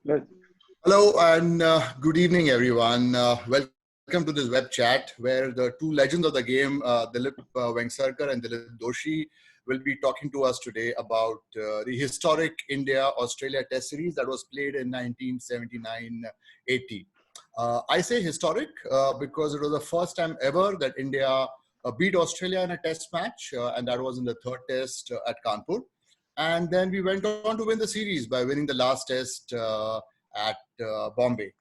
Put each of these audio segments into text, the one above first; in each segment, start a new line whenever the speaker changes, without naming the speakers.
Let-
Hello and good evening, everyone. Welcome to this web chat where the two legends of the game, Dilip Vengsarkar and Dilip Doshi, will be talking to us today about the historic India-Australia Test Series that was played in 1979-80. I say historic because it was the first time ever that India beat Australia in a Test match, and that was in the third Test at Kanpur. And then we went on to win the series by winning the last Test at Bombay.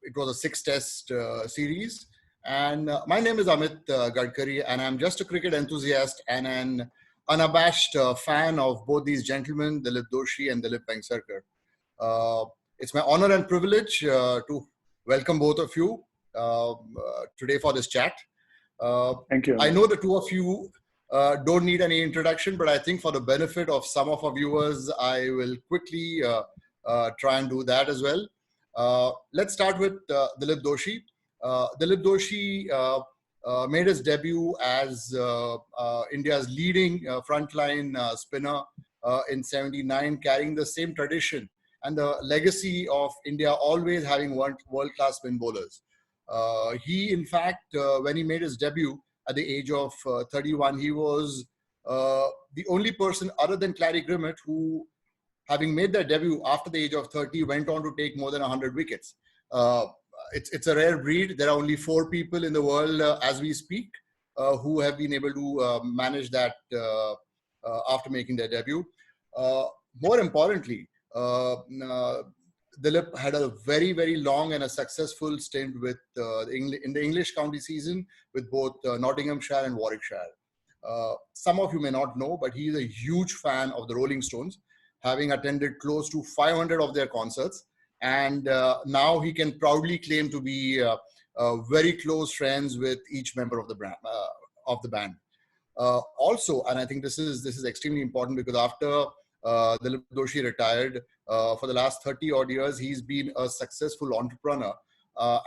It was a six-test series. And my name is Amit Gadkari, and I'm just a cricket enthusiast and an unabashed fan of both these gentlemen, Dilip Doshi and Dilip Vengsarkar. It's my honor and privilege to welcome both of you today for this chat.
Thank you.
I know the two of you don't need any introduction, but I think for the benefit of some of our viewers, I will quickly try and do that as well. Let's start with Dilip Doshi. Dilip Doshi made his debut as India's leading frontline spinner in '79, carrying the same tradition and the legacy of India always having world-class spin bowlers. He, in fact, when he made his debut at the age of 31, he was the only person other than Clary Grimmett who, having made their debut after the age of 30, went on to take more than 100 wickets. It's a rare breed. There are only 4 people in the world as we speak who have been able to manage that after making their debut. More importantly, Dilip had a very, very long and a successful stint with in the English county season with both Nottinghamshire and Warwickshire. Some of you may not know, but he is a huge fan of the Rolling Stones, having attended close to 500 of their concerts. And now he can proudly claim to be very close friends with each member of the band. Also, and I think this is extremely important because after Dilip Doshi retired, for the last 30 odd years, he's been a successful entrepreneur.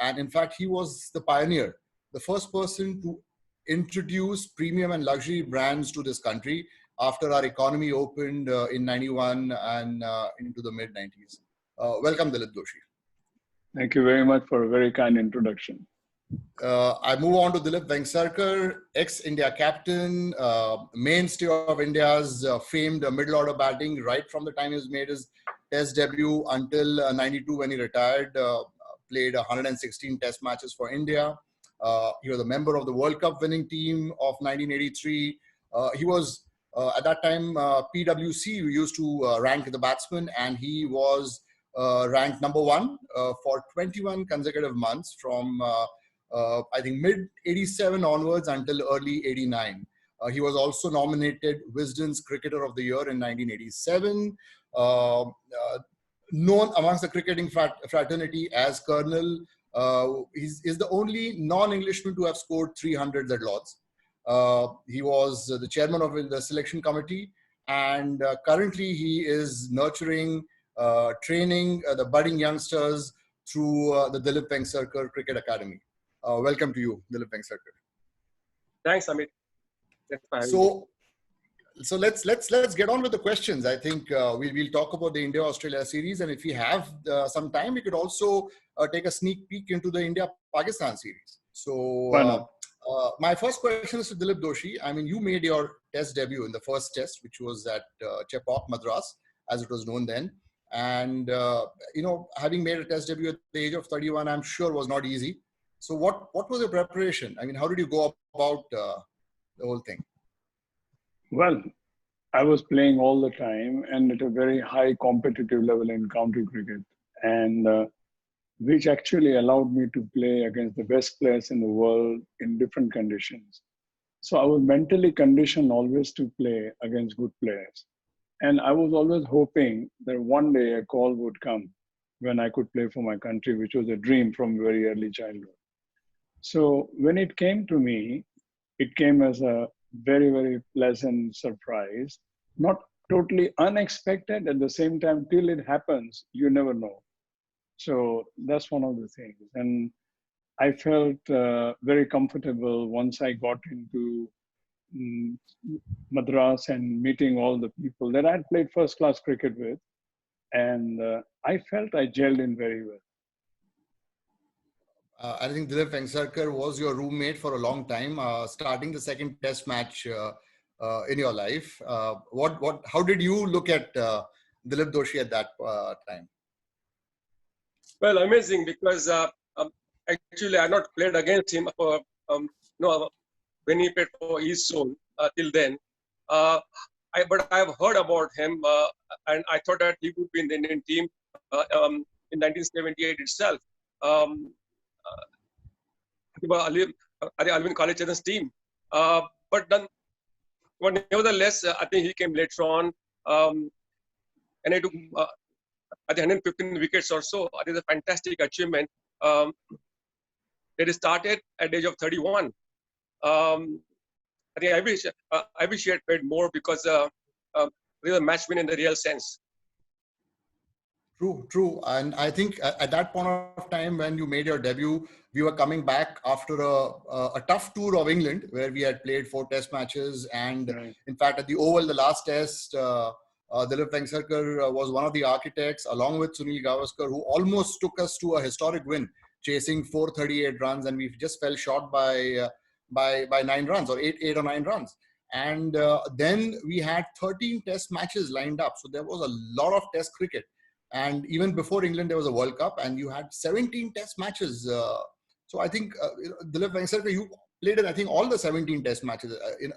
And in fact, he was the pioneer, the first person to introduce premium and luxury brands to this country after our economy opened in 91 and into the mid 90s. Welcome, Dilip Doshi.
Thank you very much for a very kind introduction.
I move on to Dilip Vengsarkar, ex-India captain, mainstay of India's famed middle order batting right from the time he made his Test debut until 92 when he retired, played 116 Test matches for India. He was a member of the World Cup winning team of 1983. He was, at that time, PwC, we used to rank the batsman, and he was ranked number 1 for 21 consecutive months from I think mid-87 onwards until early 89. He was also nominated Wisden's Cricketer of the Year in 1987. Known amongst the cricketing fraternity as Colonel, he's the only non-Englishman to have scored 300s at Lord's. He was the chairman of the selection committee, and currently he is nurturing, training the budding youngsters through the Dilip Vengsarkar Cricket Academy. Welcome to you, Dilip Vengsarkar.
Thanks, Amit.
So let's get on with the questions. I think we'll talk about the India-Australia series, and if we have some time, we could also take a sneak peek into the India-Pakistan series. So my first question is to Dilip Doshi. I mean, you made your Test debut in the first Test, which was at Chepauk, Madras, as it was known then. And having made a Test debut at the age of 31, I'm sure was not easy. So what was your preparation? I mean, how did you go about the whole thing?
Well, I was playing all the time and at a very high competitive level in county cricket, and which actually allowed me to play against the best players in the world in different conditions. So I was mentally conditioned always to play against good players. And I was always hoping that one day a call would come when I could play for my country, which was a dream from very early childhood. So when it came to me, it came as a very, very pleasant surprise, not totally unexpected. At the same time, till it happens, you never know. So that's one of the things. And I felt very comfortable once I got into Madras and meeting all the people that I had played first-class cricket with. and I felt I gelled in very well.
I think Dilip Vengsarkar was your roommate for a long time, starting the second test match in your life. How did you look at Dilip Doshi at that time?
Well, amazing because actually I not played against him for when he played for East Zone till then. But I've heard about him, and I thought that he would be in the Indian team in 1978 itself. Um, Alvin Kalichad's team. But then, but nevertheless, I think he came later on, and he took I think 115 wickets or so. I think it's a fantastic achievement. Um, that started at the age of 31. I think I wish he had played more because he was a matchman in the real sense.
True. And I think at that point of time when you made your debut, we were coming back after a tough tour of England where we had played 4 test matches. And
Right.
in fact, at the Oval, the last test, Dilip Vengsarkar was one of the architects along with Sunil Gavaskar, who almost took us to a historic win, chasing 438 runs. And we just fell short by 9 runs or 8 or 9 runs. And then we had 13 test matches lined up. So there was a lot of test cricket. And even before England, there was a World Cup, and you had 17 test matches. So I think Dilip Vengsarkar, you played in, I think, all the 17 test matches,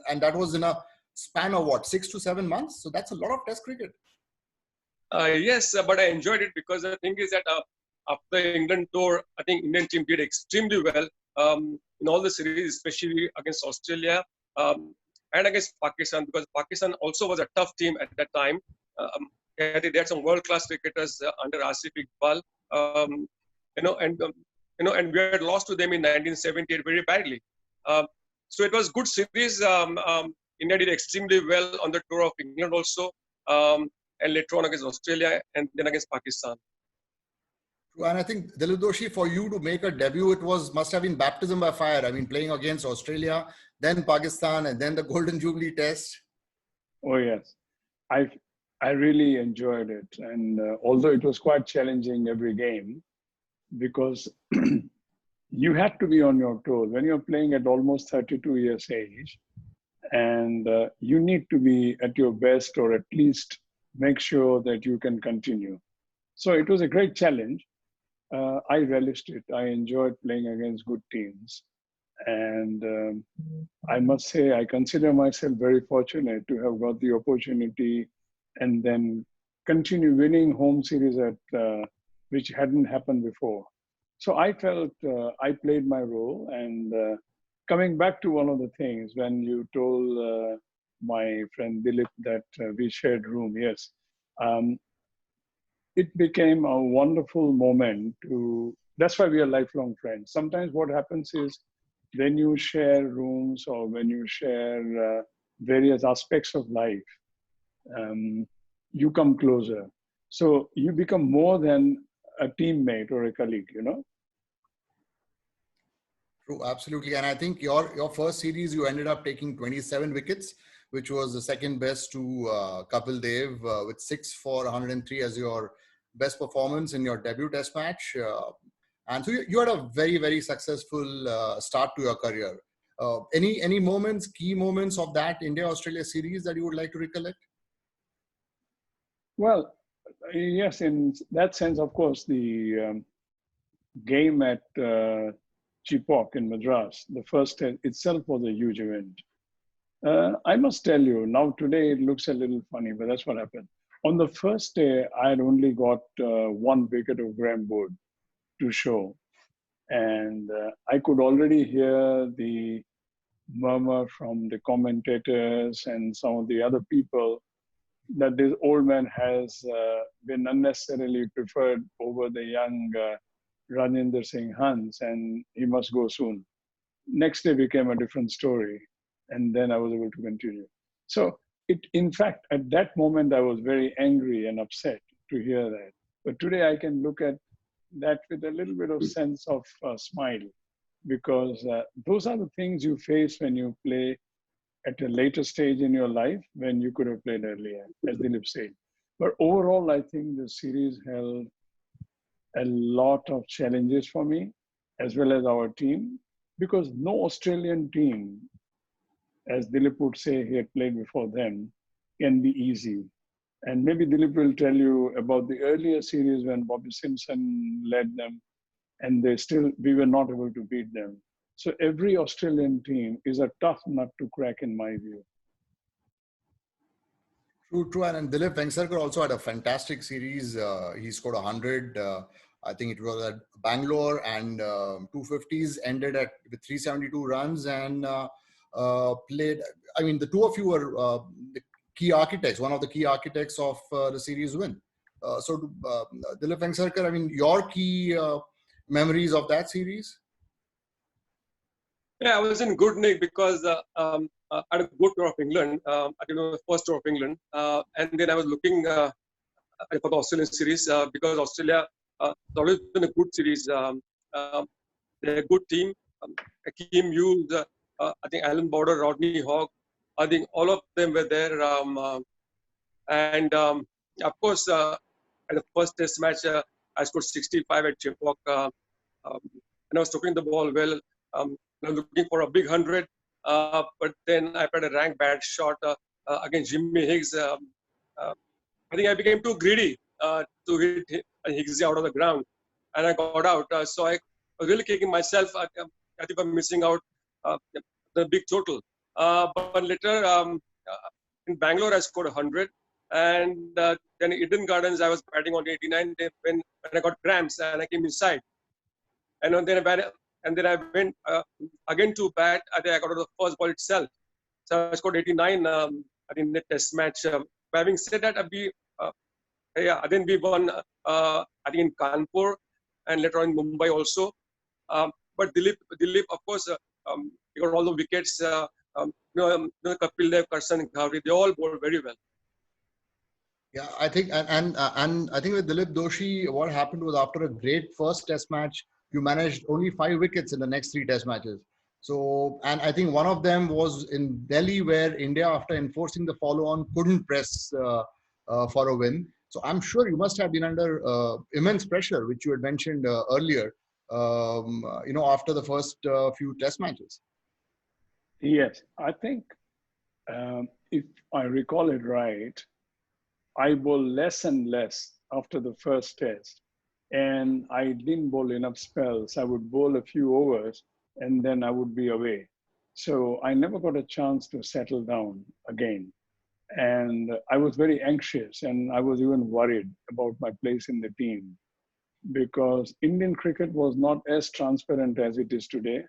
and that was in a span of what, 6 to 7 months. So that's a lot of test cricket.
Yes, but I enjoyed it because the thing is that after the England tour, I think Indian team did extremely well in all the series, especially against Australia and against Pakistan, because Pakistan also was a tough team at that time. They had some world-class cricketers under Asif Iqbal, and we had lost to them in 1978 very badly. So it was good series. India did extremely well on the tour of England also, and later on against Australia and then against Pakistan.
And I think, Dilip Doshi, for you to make a debut, must have been baptism by fire. I mean, playing against Australia, then Pakistan, and then the Golden Jubilee Test.
Oh yes, I really enjoyed it, and although it was quite challenging every game, because you had to be on your toes when you're playing at almost 32 years age, and you need to be at your best, or at least make sure that you can continue. So it was a great challenge. I relished it. I enjoyed playing against good teams. And I must say, I consider myself very fortunate to have got the opportunity and then continue winning home series which hadn't happened before. So I felt I played my role. And coming back to one of the things, when you told my friend Dilip that we shared room, yes, it became a wonderful moment that's why we are lifelong friends. Sometimes what happens is when you share rooms or when you share various aspects of life, you come closer. So you become more than a teammate or a colleague,
True, absolutely. And I think your first series, you ended up taking 27 wickets, which was the second best to Kapil Dev with 6 for 103 as your best performance in your debut test match. And so you had a very, very successful start to your career. Any moments, key moments of that India-Australia series that you would like to recollect?
Well, yes, in that sense, of course, the game at Chepauk in Madras, the first test itself was a huge event. I must tell you, now today it looks a little funny, but that's what happened. On the first day, I had only got 1 wicket of Graham Wood to show. And I could already hear the murmur from the commentators and some of the other people that this old man has been unnecessarily preferred over the young Rajendra Singh Hans, and he must go soon. Next day became a different story, and then I was able to continue. So in fact, at that moment, I was very angry and upset to hear that. But today I can look at that with a little bit of sense of smile, because those are the things you face when you play at a later stage in your life when you could have played earlier, as Dilip said. But overall, I think the series held a lot of challenges for me, as well as our team, because no Australian team, as Dilip would say he had played before them, can be easy. And maybe Dilip will tell you about the earlier series when Bobby Simpson led them, and we were not able to beat them. So every Australian team is a tough nut to crack, in my view.
True, true. And Dilip Vengsarkar also had a fantastic series. He scored 100. I think it was at Bangalore, and 250s ended at with 372 runs and played. I mean, the two of you were the key architects, one of the key architects of the series win. Dilip Vengsarkar, I mean, your key memories of that series?
Yeah, I was in good nick because I had a good tour of England. I did the first tour of England, and then I was looking for the Australian series because Australia has always been a good series. They're a good team. Akeem Hughes, I think Alan Border, Rodney Hogg, I think all of them were there. And of course, at the first test match, I scored 65 at Chepauk. And I was stroking the ball well. I was looking for a big 100, but then I played a rank bad shot against Jimmy Higgs. I think I became too greedy to hit Higgs out of the ground, and I got out. So I was really kicking myself. I think I'm missing out the big total. But later in Bangalore, I scored 100. And then in Eden Gardens, I was batting on 89 when I got cramps and I came inside. And then I went again to bat. I think I got to the first ball itself. So I scored 89. I think in the test match. But having said that, then we won. I think in Kanpur and later on in Mumbai also. But Dilip, of course, he got all the wickets. Kapil Dev, Karsan Ghawri, they all bowled very well.
Yeah, I think and I think with Dilip Doshi, what happened was after a great first test match, you managed only 5 wickets in the next 3 test matches. So, and I think one of them was in Delhi, where India, after enforcing the follow-on, couldn't press for a win. So I'm sure you must have been under immense pressure, which you had mentioned earlier, after the first few test matches.
Yes, I think if I recall it right, I bowled less and less after the first test. And I didn't bowl enough spells. I would bowl a few overs and then I would be away. So I never got a chance to settle down again. And I was very anxious and I was even worried about my place in the team because Indian cricket was not as transparent as it is today.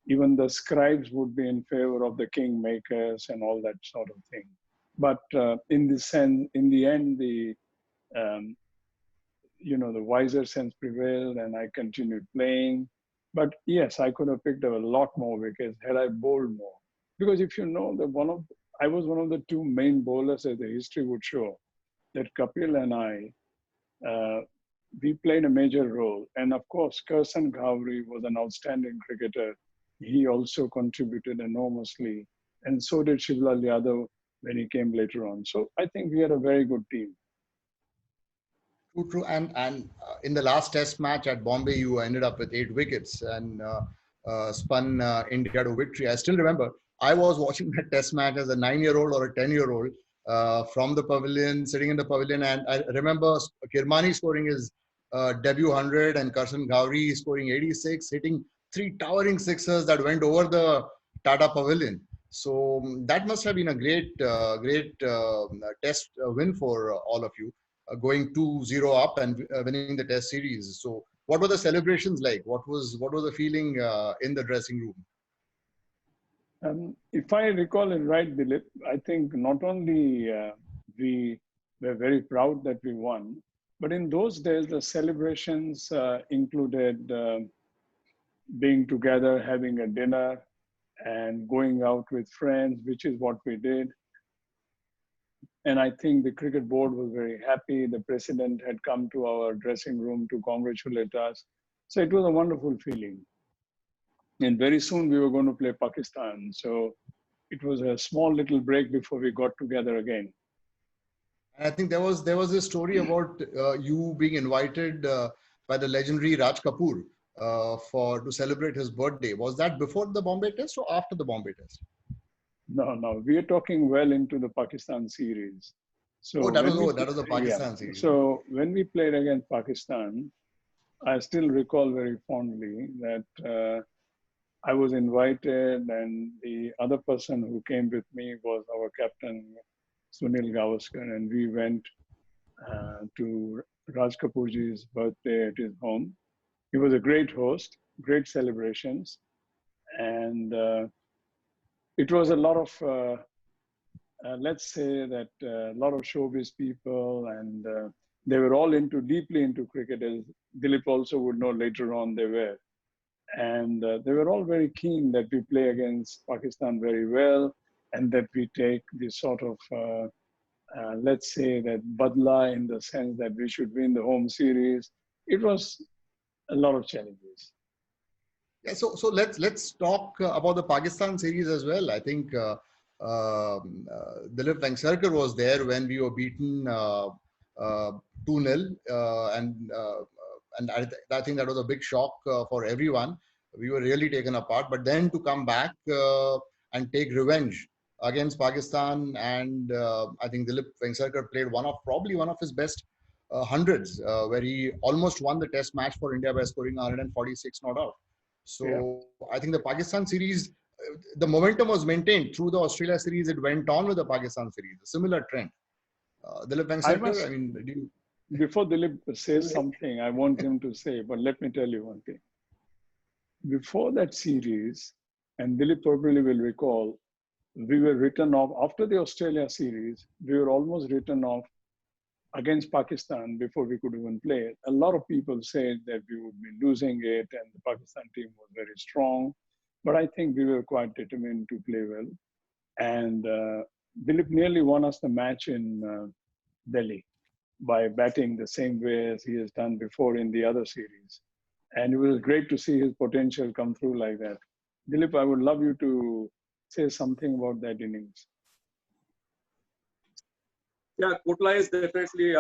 Even the scribes would be in favor of the kingmakers and all that sort of thing. But in the end, the wiser sense prevailed and I continued playing. But yes, I could have picked up a lot more wickets had I bowled more. Because if you know that I was one of the 2 main bowlers, as the history would show, that Kapil and I, we played a major role. And of course, Karsan Ghawri was an outstanding cricketer. He also contributed enormously. And so did Shivlal Yadav when he came later on. So I think we had a very good team.
True, true. And in the last test match at Bombay, you ended up with 8 wickets and spun India to victory. I still remember I was watching that test match as a 9-year-old or a 10-year-old from the pavilion, sitting in the pavilion. And I remember Kirmani scoring his debut 100 and Karsan Ghawri scoring 86, hitting 3 towering sixers that went over the Tata Pavilion. So that must have been a great test win for all of you. Going 2-0 up and winning the test series. So what were the celebrations like? What was the feeling in the dressing room?
If I recall it right, Dilip, I think not only we were very proud that we won, but in those days, the celebrations included being together, having a dinner and going out with friends, which is what we did. And I think the cricket board was very happy. The president had come to our dressing room to congratulate us. So it was a wonderful feeling. And very soon we were going to play Pakistan. So it was a small little break before we got together again.
And I think there was this story about you being invited by the legendary Raj Kapoor to celebrate his birthday. Was that before the Bombay Test or after the Bombay Test?
No, no, we are talking well into the Pakistan series.
Oh,
So when we,
that was the
yeah,
Pakistan series.
so when we played against Pakistan, I still recall very fondly that I was invited, and the other person who came with me was our captain, Sunil Gavaskar, and we went to Raj Kapoorji's birthday at his home. He was a great host, great celebrations, and it was a lot of, let's say that a lot of showbiz people, and they were all deeply into cricket, as Dilip also would know later on they were. And they were all very keen that we play against Pakistan very well, and that we take this sort of, let's say that badla, in the sense that we should win the home series. It was a lot of challenges.
Yeah, so let's talk about the Pakistan series as well. I think Dilip Vengsarkar was there when we were beaten 2-0, and I think that was a big shock for everyone. We were really taken apart. But then to come back and take revenge against Pakistan, and I think Dilip Vengsarkar played probably one of his best hundreds, where he almost won the Test match for India by scoring 146 not out. So yeah. I think the Pakistan series, the momentum was maintained through the Australia series. It went on with the Pakistan series, a similar trend. Dilip Vengsarkar, I mean,
before Dilip says something, I want him to say, but let me tell you one thing. Before that series, and Dilip probably will recall, we were written off after the Australia series. We were almost written off against Pakistan before we could even play. A lot of people said that we would be losing it, and the Pakistan team was very strong. But I think we were quite determined to play well. And Dilip nearly won us the match in Delhi by batting the same way as he has done before in the other series. And it was great to see his potential come through like that. Dilip, I would love you to say something about that innings.
Yeah, Kotla is definitely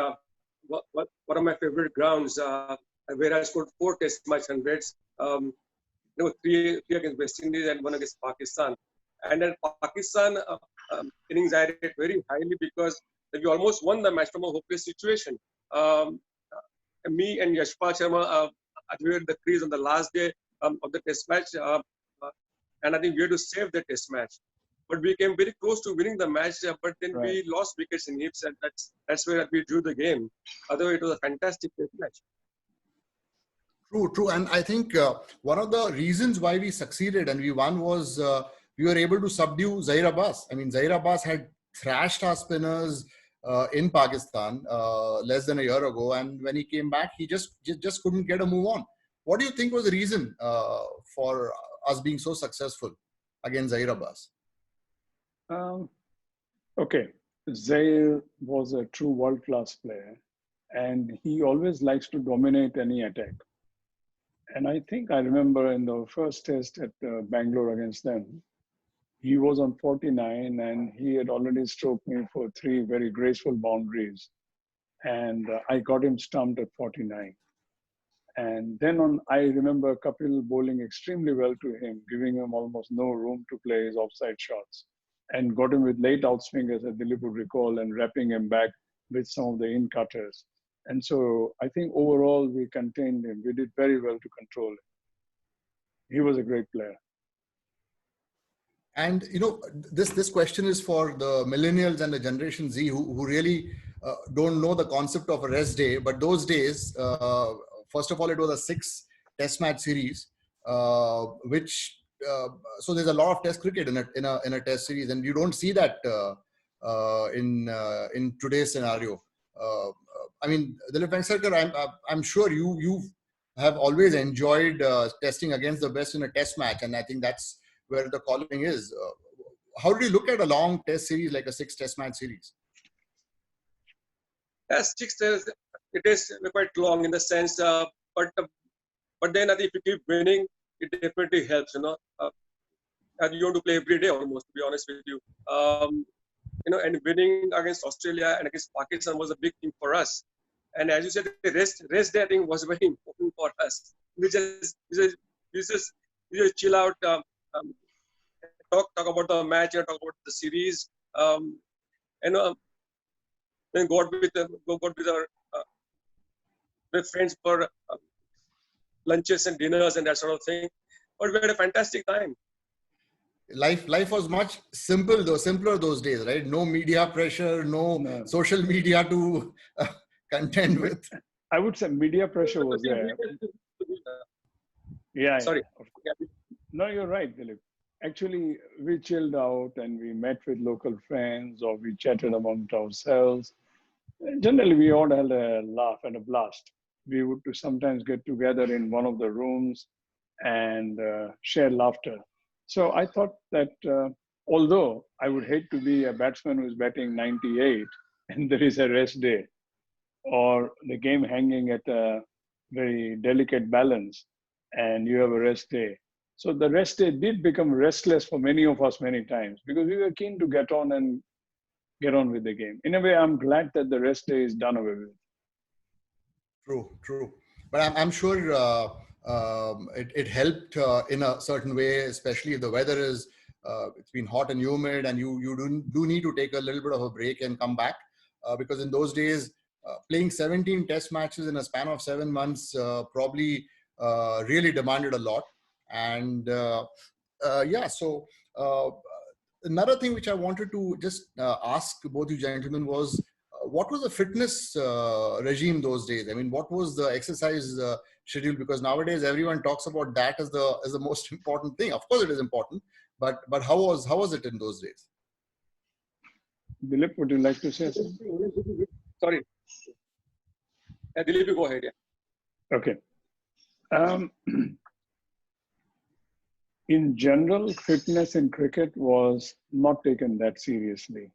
one of my favorite grounds, where I scored 4 Test match hundreds. There were three against West Indies and 1 against Pakistan. And then Pakistan innings I rate very highly because we almost won the match from a hopeless situation. Me and Yashpal Sharma we were in the crease on the last day of the Test match, and I think we had to save the Test match. But we came very close to winning the match, but then we lost wickets in hips, and that's where we drew the game. Otherwise, it was a fantastic Test match.
True. And I think one of the reasons why we succeeded and we won was we were able to subdue Zahir Abbas. I mean, Zahir Abbas had thrashed our spinners in Pakistan less than a year ago. And when he came back, he just couldn't get a move on. What do you think was the reason for us being so successful against Zahir Abbas?
Okay. Zahir was a true world-class player, and he always likes to dominate any attack. And I think I remember in the first test at Bangalore against them, he was on 49 and he had already stroked me for 3 very graceful boundaries. And I got him stumped at 49. And then I remember Kapil bowling extremely well to him, giving him almost no room to play his offside shots, and got him with late outswingers, as Dilip would recall, and wrapping him back with some of the in-cutters. And so I think overall we contained him. We did very well to control him. He was a great player.
And this question is for the millennials and the Generation Z who really don't know the concept of a rest day. But those days, first of all, it was a 6 Test match series, which so there's a lot of Test cricket in a Test series, and you don't see that in today's scenario. I mean, Dilip Vengsarkar, I'm sure you have always enjoyed testing against the best in a Test match, and I think that's where the calling is. How do you look at a long Test series like a 6 Test match series?
Yes, 6 Tests, it is quite long in the sense, but then I think if you keep winning, it definitely helps. And you want to play every day almost, to be honest with you. and winning against Australia and against Pakistan was a big thing for us. And as you said, the rest day I think was very important for us. We just chill out, um, talk about the match, talk about the series, and then go with our with friends for lunches and dinners and that sort of thing. But we had a fantastic time.
Life was much simpler those days, right? No media pressure, no social media to contend with.
I would say media pressure was there. Yeah.
Sorry.
Yeah. No, you're right, Dilip. Actually, we chilled out and we met with local friends or we chatted amongst ourselves. Generally, we all had a laugh and a blast. We would sometimes get together in one of the rooms and share laughter. So I thought that although I would hate to be a batsman who's batting 98 and there is a rest day or the game hanging at a very delicate balance and you have a rest day. So the rest day did become restless for many of us many times because we were keen to get on with the game. In a way, I'm glad that the rest day is done away with.
True. But I'm sure it helped in a certain way, especially if the weather is, it's been hot and humid and you do need to take a little bit of a break and come back. Because in those days, playing 17 test matches in a span of 7 months probably really demanded a lot. And so another thing which I wanted to just ask both you gentlemen was, what was the fitness regime those days? I mean, what was the exercise schedule? Because nowadays everyone talks about that as the most important thing. Of course, it is important, but how was it in those days?
Dilip, would you like to say something?
Sorry. Yeah, Dilip, you go ahead. Yeah.
Okay. In general, fitness in cricket was not taken that seriously.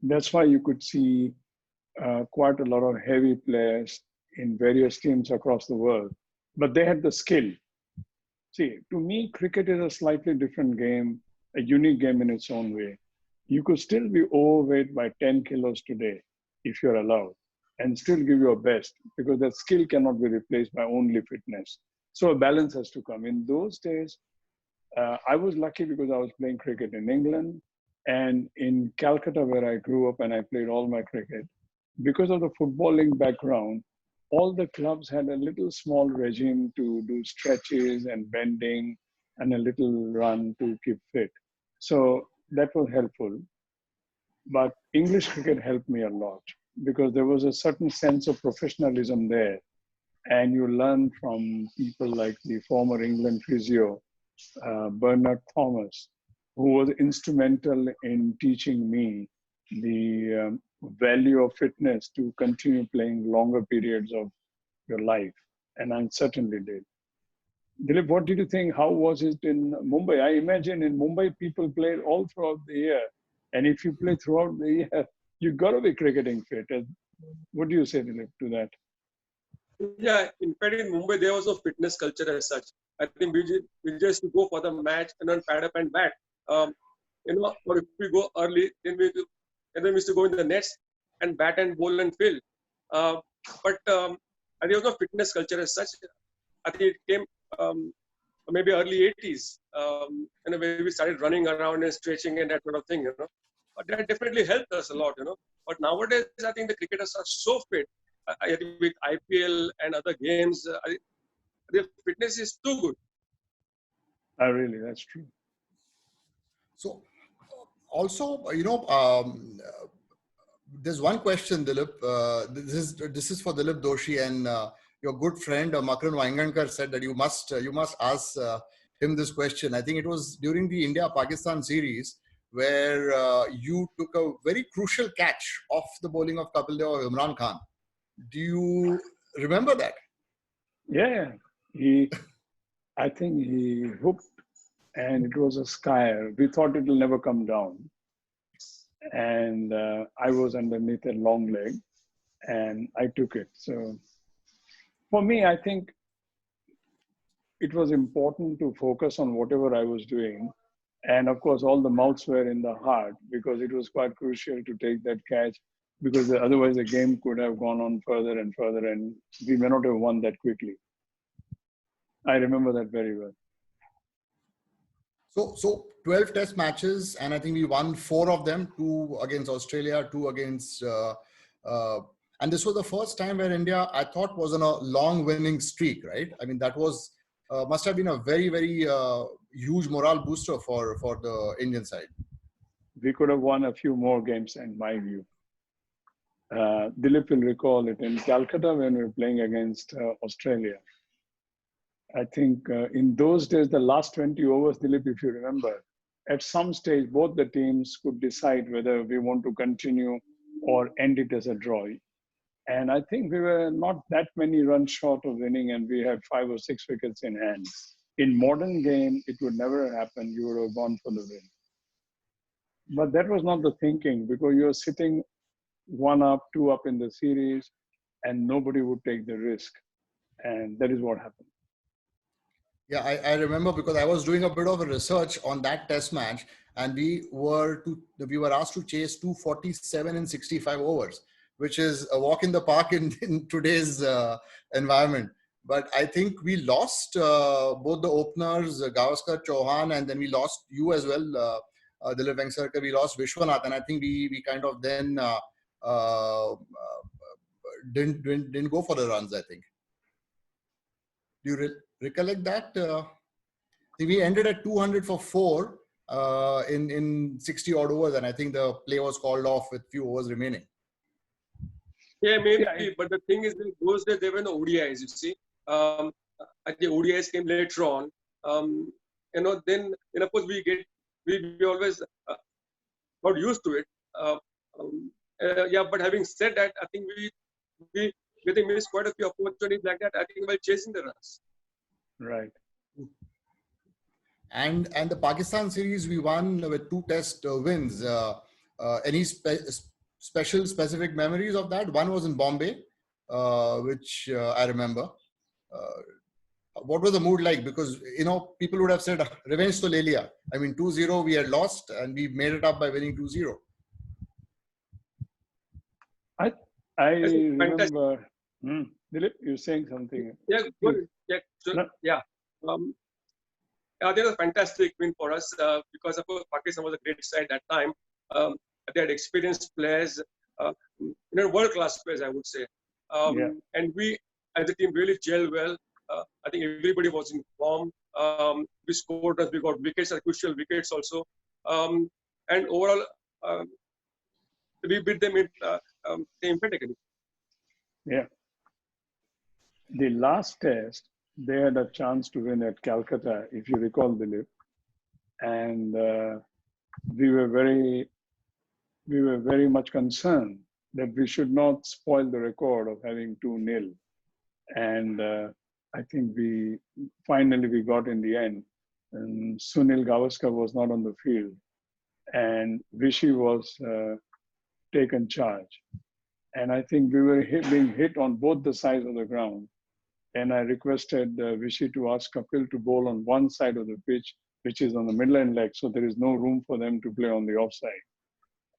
That's why you could see quite a lot of heavy players in various teams across the world, but they had the skill. See, to me, cricket is a slightly different game, a unique game in its own way. You could still be overweight by 10 kilos today, if you're allowed, and still give your best because that skill cannot be replaced by only fitness. So a balance has to come. In those days, I was lucky because I was playing cricket in England and in Calcutta, where I grew up and I played all my cricket. Because of the footballing background, all the clubs had a little small regime to do stretches and bending and a little run to keep fit. So that was helpful. But English cricket helped me a lot because there was a certain sense of professionalism there. And you learn from people like the former England physio, Bernard Thomas, who was instrumental in teaching me the value of fitness to continue playing longer periods of your life. And I certainly did. Dilip, what did you think? How was it in Mumbai? I imagine in Mumbai, people play all throughout the year. And if you play throughout the year, you've got to be cricketing fit. What do you say, Dilip, to that?
Yeah, in fact, in Mumbai, there was no fitness culture as such. I think we just go for the match and then pad up and bat. Or if we go early, then we used to go in the nets and bat and bowl and field. But there was no fitness culture as such. I think it came maybe early 80s, where we started running around and stretching and that sort of thing, But that definitely helped us a lot, But nowadays, I think the cricketers are so fit. I think with IPL and other games, the fitness is too good.
Really, that's true.
So, also, there's one question, Dilip. This is for Dilip Doshi, and your good friend Makran Vaingankar said that you must ask him this question. I think it was during the India-Pakistan series where you took a very crucial catch off the bowling of Kapil Dev or Imran Khan. Do you remember that?
Yeah, I think he hooked, and it was a skyer. We thought it will never come down, and I was underneath a long leg, and I took it. So, for me, I think it was important to focus on whatever I was doing And of course, all the mouths were in the heart because it was quite crucial to take that catch because otherwise the game could have gone on further and further and we may not have won that quickly. I remember that very well.
So 12 test matches, and I think we won 4 of them, 2 against Australia, 2 against, and this was the first time where India, I thought, was on a long winning streak, right? I mean, that was, must have been a very, very huge morale booster for the Indian side.
We could have won a few more games, in my view. Dilip will recall it in Calcutta when we were playing against Australia. I think in those days, the last 20 overs, Dilip, if you remember, at some stage, both the teams could decide whether we want to continue or end it as a draw. And I think we were not that many runs short of winning, and we had 5 or 6 wickets in hand. In modern game, it would never happen. You would have gone for the win. But that was not the thinking because you were sitting 1 up, 2 up in the series, and nobody would take the risk. And that is what happened.
Yeah, I remember because I was doing a bit of a research on that test match, and we were asked to chase 247 in 65 overs, which is a walk in the park in today's environment. But I think we lost both the openers, Gavaskar, Chauhan, and then we lost you as well, Dilip Vengsarkar. We lost Vishwanath, and I think we kind of then didn't go for the runs, I think. Do you recollect that? We ended at 200 for 4 in 60 odd overs, and I think the play was called off with few overs remaining.
Yeah, maybe. Yeah. But the thing is, those days there were no ODIs. You see, I think ODIs came later on. Then of course we always got used to it. Yeah, but having said that, I think we missed quite a few opportunities like that. I think while chasing the runs.
Right.
And the Pakistan series we won with 2 test wins. Any specific memories of that? One was in Bombay, which I remember. What was the mood like? Because people would have said revenge to le liya. I mean 2-0 we had lost and we made it up by winning 2-0.
I remember. Dilip, you're saying something.
Yeah, good. Yeah, so, no. Yeah. That was a fantastic win for us because of course Pakistan was a great side at that time. They had experienced players, world-class players, I would say. And we, as a team, really gelled well. I think everybody was in form. We scored runs, we got wickets, crucial wickets also. And overall, we beat them emphatically.
Yeah. The last test, they had a chance to win at Calcutta, if you recall, Dilip. And we were very much concerned that we should not spoil the record of having 2-0. And I think we finally got in the end. And Sunil Gavaskar was not on the field. And Vishy was taken charge. And I think we were being hit on both the sides of the ground. And I requested Vishy to ask Kapil to bowl on one side of the pitch, which is on the midland leg, so there is no room for them to play on the offside.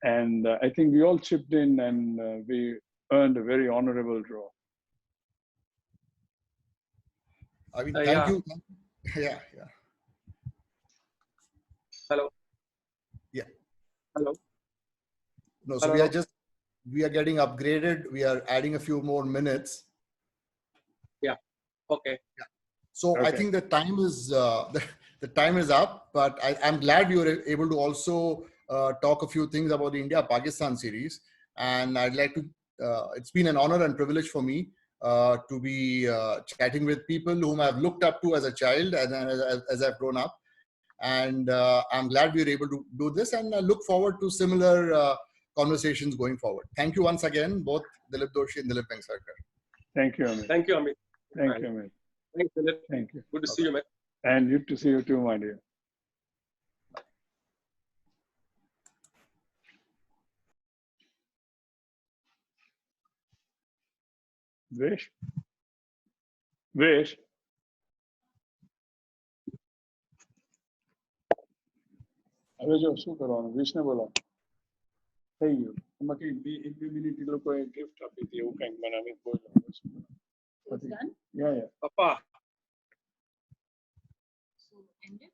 And I think we all chipped in and we earned a very honorable draw.
I mean, thank you. Yeah.
Hello.
Yeah.
Hello.
No, so
Hello.
we are getting upgraded. We are adding a few more minutes.
Yeah. Okay.
Yeah. So okay. I think the time is the time is up, but I'm glad you were able to also talk a few things about the India-Pakistan series. And I'd like to, it's been an honor and privilege for me to be chatting with people whom I've looked up to as a child and as I've grown up. And I'm glad we were able to do this, and I look forward to similar conversations going forward. Thank you once again, both Dilip Doshi and Dilip Vengsarkar.
Thank you, Amit.
Thank you, Amit.
Thank you, Amit.
Thanks, Dilip.
Thank you.
Good to see you, man.
And good to see you too, my dear. Vish? હવે જો શું કરવાનું વિષ્ણુ બોલો થઈ ગયું એમાં કંઈક એક બે મિનિટ એ લોકોએ ગિફ્ટ આપી હતી એવું કંઈક મને અમિત બોલ્યો
It's done.
Yeah
Papa.
So end it.